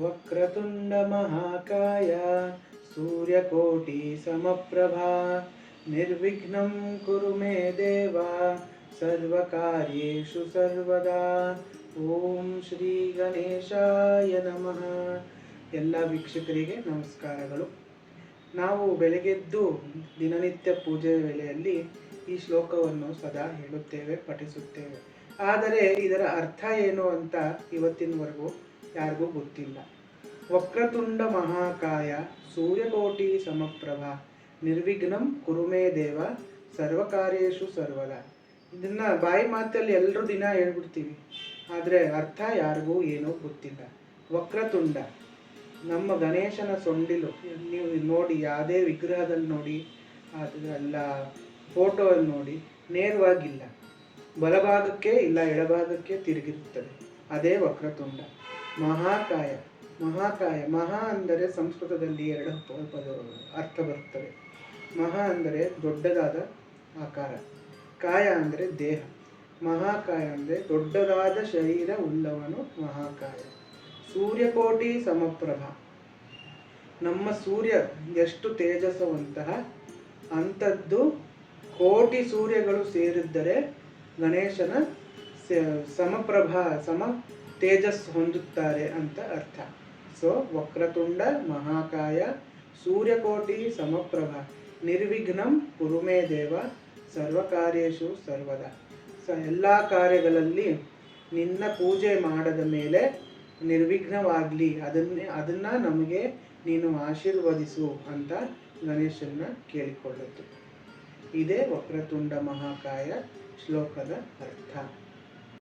ವಕ್ರತುಂಡ ಮಹಾಕಾಯ ಸೂರ್ಯಕೋಟಿ ಸಮಪ್ರಭಾ ನಿರ್ವಿಘ್ನಂ ಕುರು ಮೇ ದೇವ ಸರ್ವಕಾರ್ಯೇಷು ಸರ್ವದಾ. ಓಂ ಶ್ರೀ ಗಣೇಶಾಯ ನಮಃ. ಎಲ್ಲ ವೀಕ್ಷಕರಿಗೆ ನಮಸ್ಕಾರಗಳು. ನಾವು ಬೆಳಗ್ಗೆದ್ದು ದಿನನಿತ್ಯ ಪೂಜೆ ವೇಳೆಯಲ್ಲಿ ಈ ಶ್ಲೋಕವನ್ನು ಸದಾ ಹೇಳುತ್ತೇವೆ, ಪಠಿಸುತ್ತೇವೆ. ಆದರೆ ಇದರ ಅರ್ಥ ಏನು ಅಂತ ಇವತ್ತಿನವರೆಗೂ ಯಾರಿಗೂ ಗೊತ್ತಿಲ್ಲ. ವಕ್ರತುಂಡ ಮಹಾಕಾಯ ಸೂರ್ಯಕೋಟಿ ಸಮಪ್ರಭ ನಿರ್ವಿಘ್ನಂ ಕುರುಮೇ ದೇವ ಸರ್ವಕಾರ್ಯೇಷು ಸರ್ವದಾ. ಇದನ್ನ ಬಾಯಿ ಮಾತಲ್ಲಿ ಎಲ್ಲರೂ ದಿನ ಹೇಳ್ಬಿಡ್ತೀವಿ, ಆದರೆ ಅರ್ಥ ಯಾರಿಗೂ ಏನೂ ಗೊತ್ತಿಲ್ಲ. ವಕ್ರತುಂಡ, ನಮ್ಮ ಗಣೇಶನ ಸೊಂಡಿಲು ನೀವು ನೋಡಿ, ಯಾವುದೇ ವಿಗ್ರಹದಲ್ಲಿ ನೋಡಿ, ಅದೆಲ್ಲ ಫೋಟೋಲ್ಲಿ ನೋಡಿ, ನೇರವಾಗಿಲ್ಲ, ಬಲಭಾಗಕ್ಕೆ ಇಲ್ಲ ಎಡಭಾಗಕ್ಕೆ ತಿರುಗಿರುತ್ತದೆ. ಅದೇ ವಕ್ರತುಂಡ. ಮಹಾಕಾಯ, ಮಹಾಕಾಯ, ಮಹಾ ಅಂದರೆ ಸಂಸ್ಕೃತದಲ್ಲಿ ಎರಡು ಅರ್ಥ ಬರುತ್ತವೆ. ಮಹಾ ಅಂದರೆ ದೊಡ್ಡದಾದ ಆಕಾರ, ಕಾಯ ಅಂದರೆ ದೇಹ. ಮಹಾಕಾಯ ಅಂದರೆ ದೊಡ್ಡದಾದ ಶರೀರ ಉಳ್ಳವನು ಮಹಾಕಾಯ. ಸೂರ್ಯಕೋಟಿ ಸಮಪ್ರಭ, ನಮ್ಮ ಸೂರ್ಯ ಎಷ್ಟು ತೇಜಸ್ಸವಂತಹ ಅಂಥದ್ದು ಕೋಟಿ ಸೂರ್ಯಗಳು ಸೇರಿದ್ದರೆ ಗಣೇಶನ ಸಮಪ್ರಭಾ ಸಮ ತೇಜಸ್ ಹೊಂದುತ್ತಾರೆ ಅಂತ ಅರ್ಥ. ಸೊ ವಕ್ರತುಂಡ ಮಹಾಕಾಯ ಸೂರ್ಯಕೋಟಿ ಸಮಪ್ರಭ ನಿರ್ವಿಘ್ನಂ ಕುರುಮೇ ದೇವ ಸರ್ವಕಾರ್ಯೇಷು ಸರ್ವದಾ. ಎಲ್ಲ ಕಾರ್ಯಗಳಲ್ಲಿ ನಿನ್ನ ಪೂಜೆ ಮಾಡದ ಮೇಲೆ ನಿರ್ವಿಘ್ನವಾಗಲಿ, ಅದನ್ನು ನಮಗೆ ನೀನು ಆಶೀರ್ವದಿಸು ಅಂತ ಗಣೇಶನ್ನ ಕೇಳಿಕೊಳ್ಳುತ್ತೆ. ಇದೇ ವಕ್ರತುಂಡ ಮಹಾಕಾಯ ಶ್ಲೋಕದ ಅರ್ಥ.